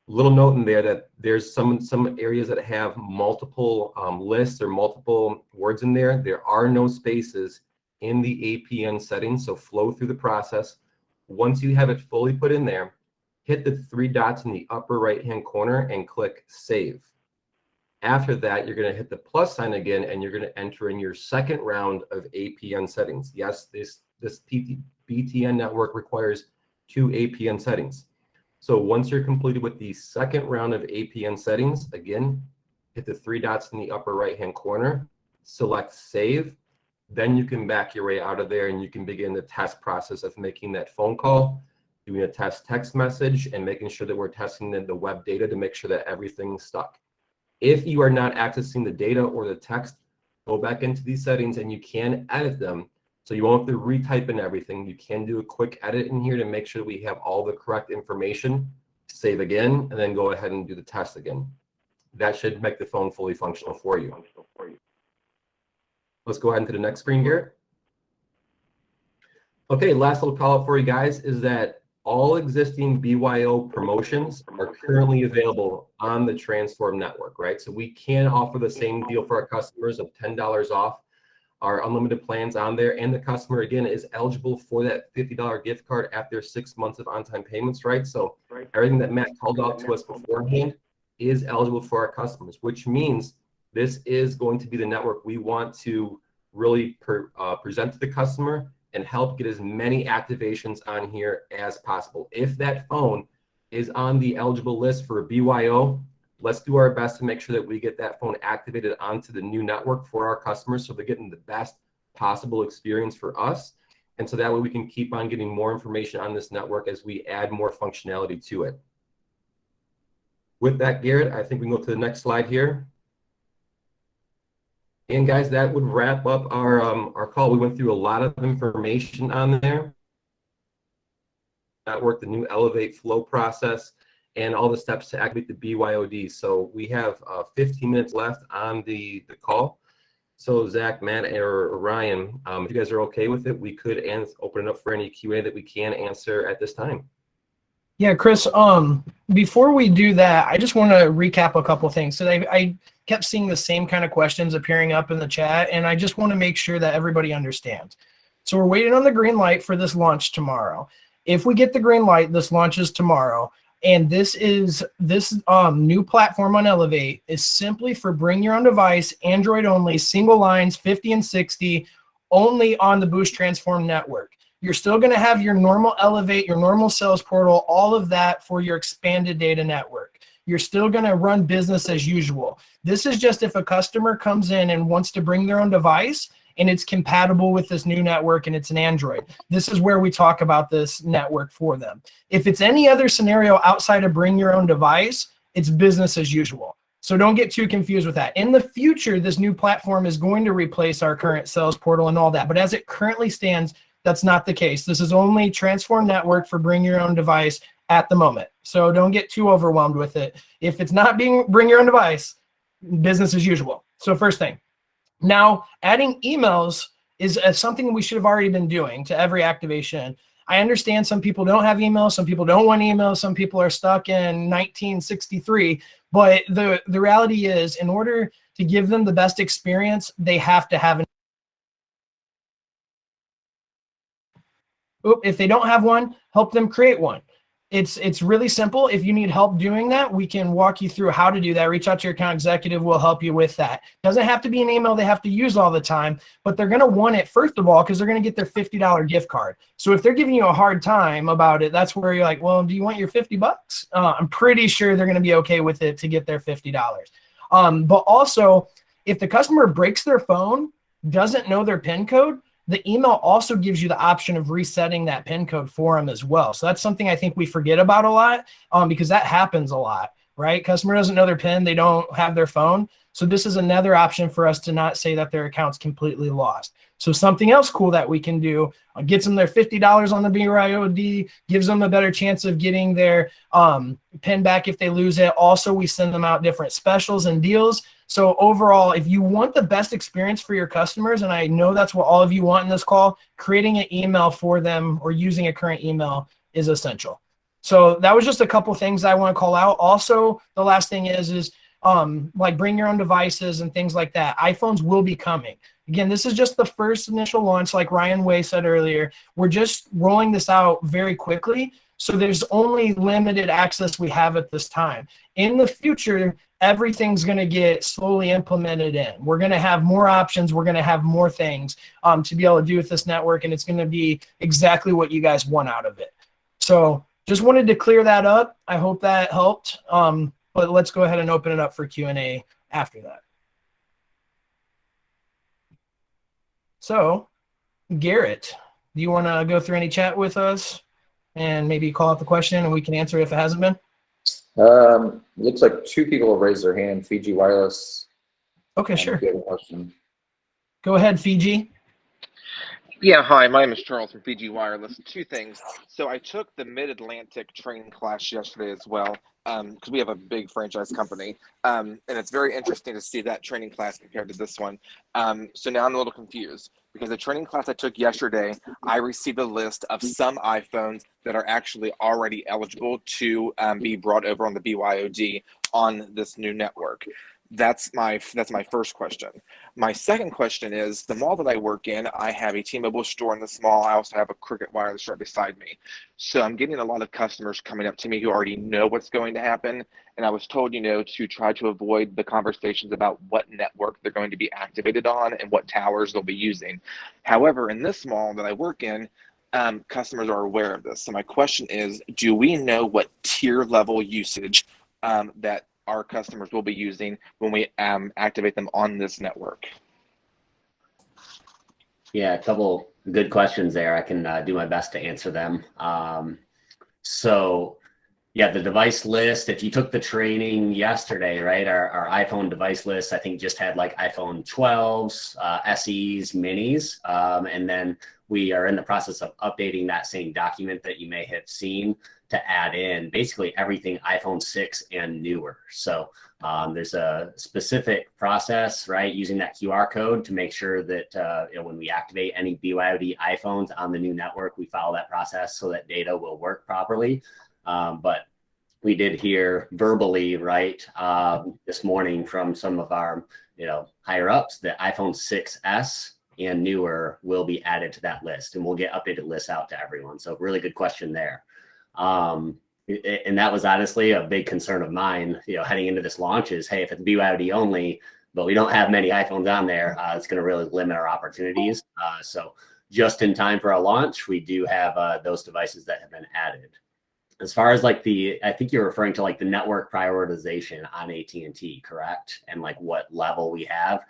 [SPEAKER 6] Little note in there that there's some areas that have multiple lists or multiple words in there. There are no spaces in the APN settings, so flow through the process. Once you have it fully put in there, hit the three dots in the upper right-hand corner and click Save. After that, you're going to hit the plus sign again, and you're going to enter in your second round of APN settings. Yes, this BTN network requires 2 APN settings. So once you're completed with the second round of APN settings, again, hit the three dots in the upper right-hand corner, select Save. Then you can back your way out of there, and you can begin the test process of making that phone call, doing a test text message, and making sure that we're testing the web data to make sure that everything's stuck. If you are not accessing the data or the text, go back into these settings and you can edit them. So you won't have to retype in everything. You can do a quick edit in here to make sure we have all the correct information. Save again, and then go ahead and do the test again. That should make the phone fully functional for you. Let's go ahead into the next screen, Garrett. Okay, last little call out for you guys is that all existing BYO promotions are currently available on the Transform network, right? So we can offer the same deal for our customers of $10 off our unlimited plans on there, and the customer again is eligible for that $50 gift card after 6 months of on-time payments, right? So everything that Matt called out to us beforehand is eligible for our customers, which means this is going to be the network we want to really present to the customer and help get as many activations on here as possible. If that phone is on the eligible list for a BYO, let's do our best to make sure that we get that phone activated onto the new network for our customers so they're getting the best possible experience for us. And so that way we can keep on getting more information on this network as we add more functionality to it. With that, Garrett, I think we can go to the next slide here. And guys, that would wrap up our call. We went through a lot of information on there. Network, the new Elevate flow process, and all the steps to activate the BYOD. So we have 15 minutes left on the call. So Zach, Matt, or Ryan, if you guys are okay with it, we could open it up for any Q&A that we can answer at this time.
[SPEAKER 2] Yeah, Chris, before we do that, I just want to recap a couple things. So I kept seeing the same kind of questions appearing up in the chat, and I just want to make sure that everybody understands. So we're waiting on the green light for this launch tomorrow. If we get the green light, this launches tomorrow. And this new platform on Elevate is simply for bring your own device, Android only, single lines, 50 and 60, only on the Boost Transform network. You're still going to have your normal Elevate, your normal sales portal, all of that for your expanded data network. You're still going to run business as usual. This is just if a customer comes in and wants to bring their own device and it's compatible with this new network and it's an Android. This is where we talk about this network for them. If it's any other scenario outside of bring your own device, it's business as usual. So don't get too confused with that. In the future, this new platform is going to replace our current sales portal and all that. But as it currently stands, that's not the case. This is only Transform network for bring your own device at the moment. So don't get too overwhelmed with it. If it's not being bring your own device, business as usual. So first thing. Now, adding emails is something we should have already been doing to every activation. I understand some people don't have emails, some people don't want emails, some people are stuck in 1963, but the reality is in order to give them the best experience, they have to have an if they don't have one, help them create one. It's really simple. If you need help doing that, we can walk you through how to do that. Reach out to your account executive. We'll help you with that. Doesn't have to be an email they have to use all the time, but they're going to want it, first of all, because they're going to get their $50 gift card. So if they're giving you a hard time about it, that's where you're like, well, do you want your $50? I'm pretty sure they're going to be okay with it to get their $50. But also, if the customer breaks their phone, doesn't know their PIN code, the email also gives you the option of resetting that PIN code for them as well. So that's something I think we forget about a lot because that happens a lot, right? Customer doesn't know their PIN, they don't have their phone. So this is another option for us to not say that their account's completely lost. So something else cool that we can do gets them their $50 on the BYOD, gives them a better chance of getting their PIN back if they lose it. Also, we send them out different specials and deals. So overall, if you want the best experience for your customers, and I know that's what all of you want in this call, creating an email for them or using a current email is essential. So that was just a couple things I want to call out. Also, the last thing is like bring your own devices and things like that. iPhones will be coming. Again, this is just the first initial launch, like Ryan Way said earlier. We're just rolling this out very quickly. So there's only limited access we have at this time. In the future, everything's going to get slowly implemented in. We're going to have more options. We're going to have more things to be able to do with this network, and it's going to be exactly what you guys want out of it. So just wanted to clear that up. I hope that helped. But let's go ahead and open it up for Q&A after that. So, Garrett, do you want to go through any chat with us and maybe call out the question and we can answer if it hasn't been?
[SPEAKER 7] Looks like two people have raised their hand. Fiji Wireless.
[SPEAKER 2] Okay, sure.
[SPEAKER 7] If you have a question.
[SPEAKER 2] Go ahead, Fiji.
[SPEAKER 8] Yeah, hi, my name is Charles from Fiji Wireless. Two things. So I took the Mid-Atlantic training class yesterday as well, because we have a big franchise company. And it's very interesting to see that training class compared to this one. So now I'm a little confused because the training class I took yesterday, I received a list of some iPhones that are actually already eligible to be brought over on the BYOD on this new network. That's my first question. My second question is, the mall that I work in, I have a T-Mobile store in this mall. I also have a Cricket Wireless right beside me. So I'm getting a lot of customers coming up to me who already know what's going to happen. And I was told, to try to avoid the conversations about what network they're going to be activated on and what towers they'll be using. However, in this mall that I work in, customers are aware of this. So my question is, do we know what tier level usage that our customers will be using when we activate them on this network?
[SPEAKER 3] Yeah, a couple good questions there. I can do my best to answer them. So yeah, the device list, if you took the training yesterday, right, our iPhone device list, I think just had like iPhone 12s, SEs, minis. And then we are in the process of updating that same document that you may have seen to add in basically everything iPhone 6 and newer. So there's a specific process, right, using that QR code to make sure that when we activate any BYOD iPhones on the new network, we follow that process so that data will work properly. But we did hear verbally, right, this morning from some of our, higher ups that iPhone 6S and newer will be added to that list, and we'll get updated lists out to everyone. So really good question there. And that was honestly a big concern of mine, heading into this launch is, hey, if it's BYOD only, but we don't have many iPhones on there, it's going to really limit our opportunities. So just in time for our launch, we do have those devices that have been added. As far as like I think you're referring to like the network prioritization on AT&T, correct? And like what level we have.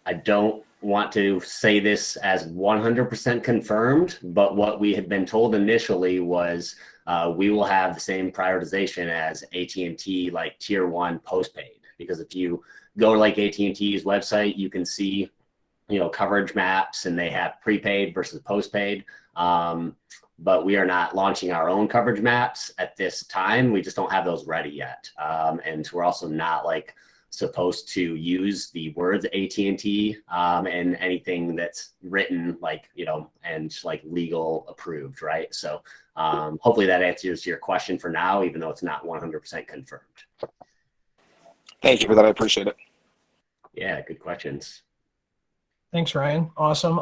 [SPEAKER 3] I don't want to say this as 100% confirmed, but what we had been told initially was we will have the same prioritization as AT&T, like tier 1 postpaid. Because if you go to like AT&T's website, you can see, coverage maps, and they have prepaid versus postpaid. But we are not launching our own coverage maps at this time. We just don't have those ready yet. And we're also not like supposed to use the words AT&T and anything that's written like, and like legal approved, right? So hopefully that answers your question for now, even though it's not 100% confirmed.
[SPEAKER 8] Thank you for that. I appreciate it.
[SPEAKER 3] Yeah, good questions.
[SPEAKER 2] Thanks, Ryan. Awesome.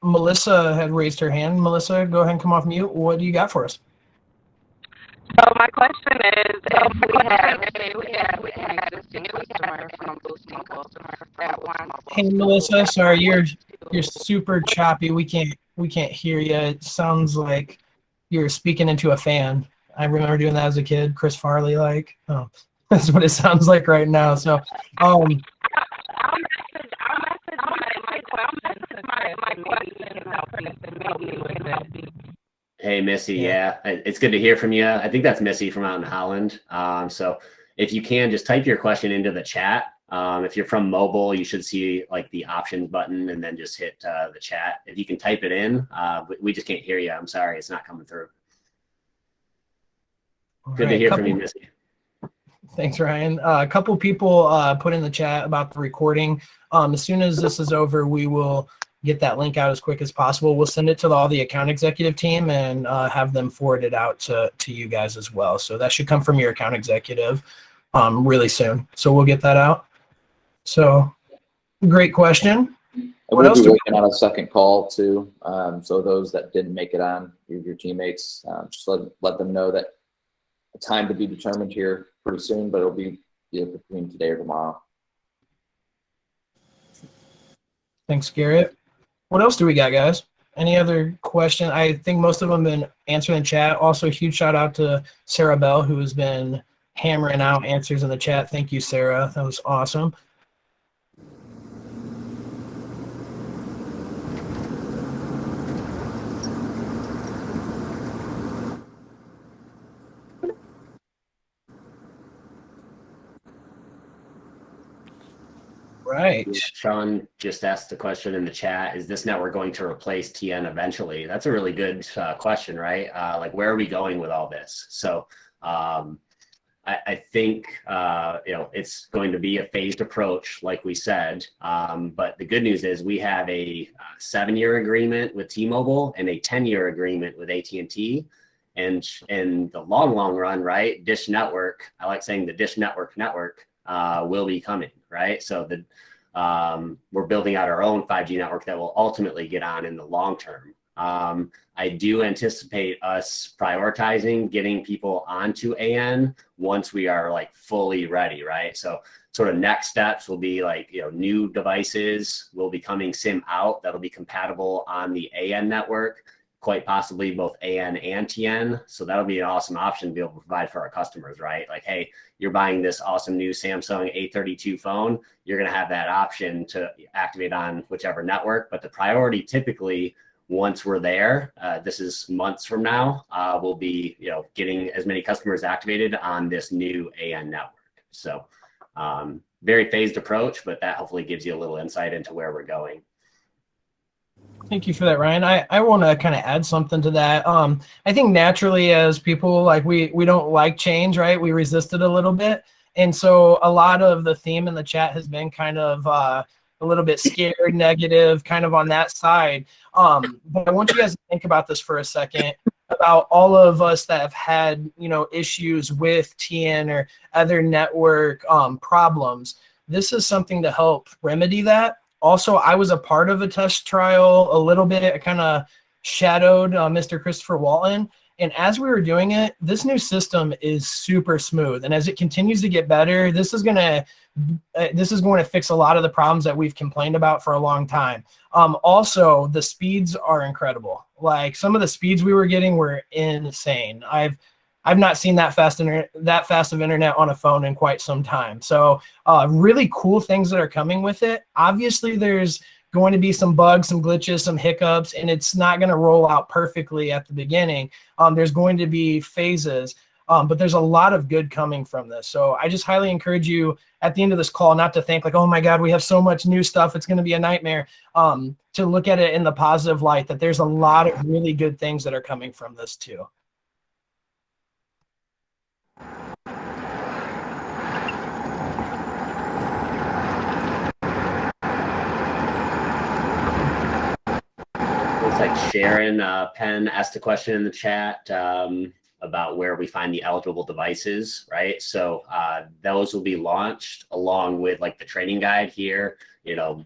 [SPEAKER 2] Melissa had raised her hand. Melissa, go ahead and come off mute. What do you got for us?
[SPEAKER 9] So my question is, we have existing customers from boosting customers that want.
[SPEAKER 2] Hey, Melissa, sorry, you're super choppy. We can't hear you. It sounds like you're speaking into a fan. I remember doing that as a kid, Chris Farley like. Oh, that's what it sounds like right now. So,
[SPEAKER 9] I'll message my question and help me with it.
[SPEAKER 3] Hey, Missy. Yeah, it's good to hear from you. I think that's Missy from out in Holland. So if you can, just type your question into the chat. If you're from mobile, you should see like the options button and then just hit the chat. If you can type it in, we just can't hear you. I'm sorry, it's not coming through. Good to hear from you, Missy.
[SPEAKER 2] Thanks, Ryan. A couple people put in the chat about the recording. As soon as this is over, we will get that link out as quick as possible. We'll send it to all the account executive team and have them forward it out to you guys as well. So that should come from your account executive really soon. So we'll get that out. So great question.
[SPEAKER 7] What else? We'll be waiting on a second call too. So those that didn't make it on, your teammates, just let them know that a time to be determined here pretty soon, but it'll be between today or tomorrow.
[SPEAKER 2] Thanks, Garrett. What else do we got, guys? Any other question? I think most of them have been answered in chat. Also, a huge shout out to Sarah Bell, who has been hammering out answers in the chat. Thank you, Sarah. That was awesome. right.
[SPEAKER 3] Sean just asked the question in the chat, is this network going to replace TN eventually? That's a really good question, right? Like, where are we going with all this? So I think, it's going to be a phased approach, like we said. But the good news is we have a 7-year agreement with T-Mobile and a 10-year agreement with AT&T. And in the long run, right, Dish Network, I like saying the Dish Network will be coming, right? So we're building out our own 5G network that will ultimately get on in the long term. I do anticipate us prioritizing getting people onto AN once we are like fully ready, right? So sort of next steps will be like, new devices will be coming SIM out that'll be compatible on the AN network, quite possibly both AN and TN. So that'll be an awesome option to be able to provide for our customers, right? Like, hey, you're buying this awesome new Samsung A32 phone, you're going to have that option to activate on whichever network. But the priority typically, once we're there, this is months from now, we'll be, getting as many customers activated on this new AN network. So very phased approach, but that hopefully gives you a little insight into where we're going.
[SPEAKER 2] Thank you for that, Ryan. I want to kind of add something to that. I think naturally, as people, like, we don't like change, right? We resist it a little bit. And so a lot of the theme in the chat has been kind of a little bit scared, negative, kind of on that side. But I want you guys to think about this for a second, about all of us that have had, issues with TN or other network problems. This is something to help remedy that. Also, I was a part of a test trial a little bit. I kind of shadowed Mr. Christopher Walton. And as we were doing it, this new system is super smooth. And as it continues to get better, this is going to fix a lot of the problems that we've complained about for a long time. Also, the speeds are incredible. Like, some of the speeds we were getting were insane. I've not seen that fast of internet on a phone in quite some time. So really cool things that are coming with it. Obviously, there's going to be some bugs, some glitches, some hiccups, and it's not going to roll out perfectly at the beginning. There's going to be phases, but there's a lot of good coming from this. So I just highly encourage you at the end of this call not to think like, oh my God, we have so much new stuff, it's going to be a nightmare. To look at it in the positive light, that there's a lot of really good things that are coming from this too.
[SPEAKER 3] Looks like Sharon Penn asked a question in the chat about where we find the eligible devices, right? So those will be launched along with like the training guide here,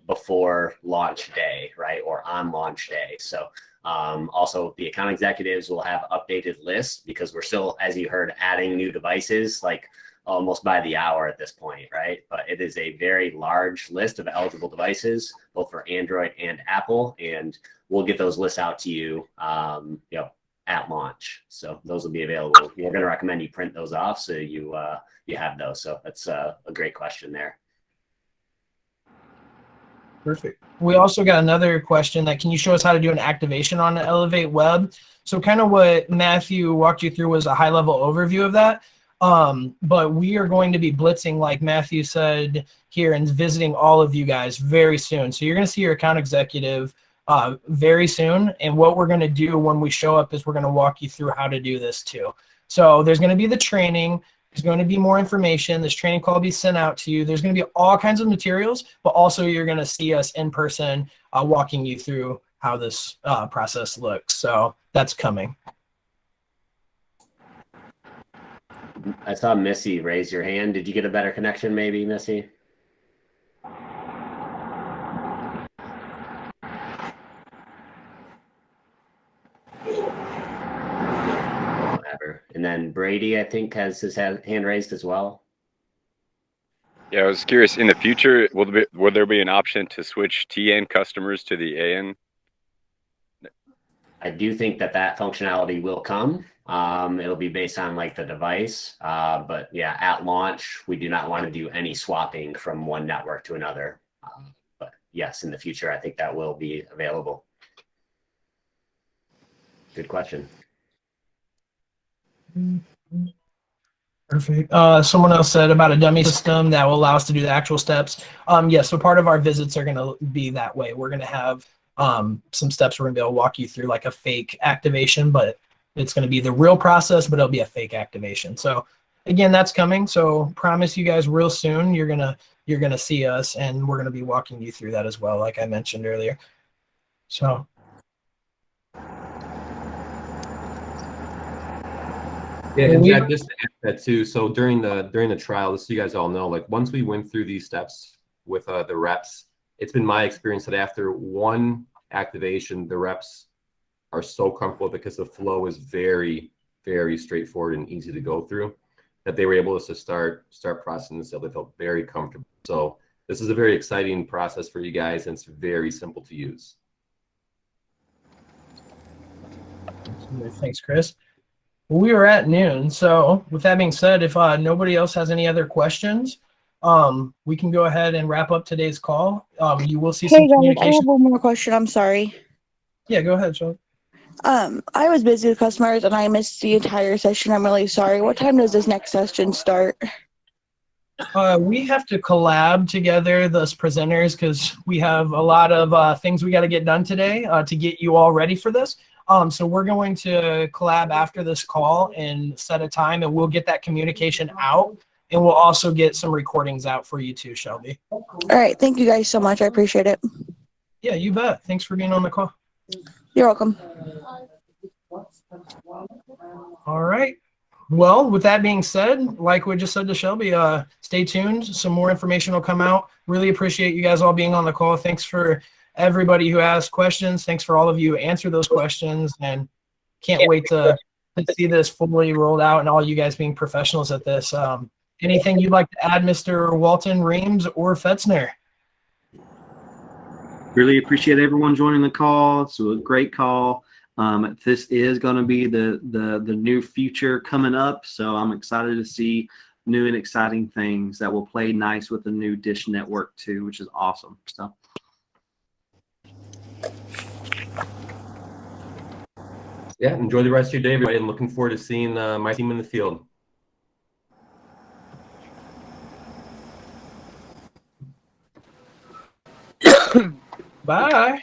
[SPEAKER 3] before launch day, right? Or on launch day. So also the account executives will have updated lists, because we're still, as you heard, adding new devices like almost by the hour at this point, right? But it is a very large list of eligible devices, both for Android and Apple, and we'll get those lists out to you, at launch. So those will be available. We're going to recommend you print those off so you have those. So that's a great question there.
[SPEAKER 2] Perfect. We also got another question that, can you show us how to do an activation on the Elevate Web? So kind of what Matthew walked you through was a high-level overview of that. But we are going to be blitzing, like Matthew said here, and visiting all of you guys very soon. So you're going to see your account executive very soon. And what we're going to do when we show up is we're going to walk you through how to do this too. So there's going to be the training. There's going to be more information. This training call will be sent out to you. There's going to be all kinds of materials, but also you're going to see us in person walking you through how this process looks. So that's coming.
[SPEAKER 3] I saw Missy raise your hand. Did you get a better connection maybe, Missy? Whatever. And then Brady, I think, has his hand raised as well.
[SPEAKER 10] Yeah, I was curious, in the future, will there be an option to switch TN customers to the AN?
[SPEAKER 3] I do think that functionality will come. It'll be based on like the device. But yeah, at launch, we do not want to do any swapping from one network to another. But yes, in the future, I think that will be available. Good question.
[SPEAKER 2] Perfect. Someone else said about a dummy system that will allow us to do the actual steps. Yes, so part of our visits are going to be that way. We're going to have some steps we're going to be able to walk you through, like a fake activation, but it's going to be the real process, but it'll be a fake activation. So again, that's coming. So promise you guys real soon, you're gonna see us, and we're going to be walking you through that as well, like I mentioned earlier. So.
[SPEAKER 6] Yeah, and Zach, just to add that too. So during the trial, just so you guys all know, like once we went through these steps with the reps, it's been my experience that after one activation, the reps are so comfortable because the flow is very, very straightforward and easy to go through, that they were able to start processing the sale. They felt very comfortable. So this is a very exciting process for you guys, and it's very simple to use.
[SPEAKER 2] Thanks, Chris. Well, we were at noon, so with that being said, if nobody else has any other questions, we can go ahead and wrap up today's call. You will see some communication.
[SPEAKER 11] I have one more question. I'm sorry.
[SPEAKER 2] Yeah, go ahead, Sean.
[SPEAKER 11] I was busy with customers and I missed the entire session. I'm really sorry. What time does this next session start?
[SPEAKER 2] We have to collab together, those presenters, because we have a lot of things we got to get done today to get you all ready for this. So we're going to collab after this call and set a time, and we'll get that communication out, and we'll also get some recordings out for you too, Shelby.
[SPEAKER 11] All right. Thank you guys so much. I appreciate it.
[SPEAKER 2] Yeah, you bet. Thanks for being on the call.
[SPEAKER 11] You're welcome.
[SPEAKER 2] All right. Well, with that being said, like we just said to Shelby, stay tuned. Some more information will come out. Really appreciate you guys all being on the call. Thanks for everybody who asked questions. Thanks for all of you who answered those questions, and can't wait to see this fully rolled out and all you guys being professionals at this. Anything you'd like to add, Mr. Walton, Reams, or Fetzner?
[SPEAKER 5] Really appreciate everyone joining the call. It's a great call. This is going to be the new future coming up, so I'm excited to see new and exciting things that will play nice with the new Dish Network too, which is awesome. So.
[SPEAKER 6] Yeah, enjoy the rest of your day, everybody, and looking forward to seeing my team in the field.
[SPEAKER 2] Bye.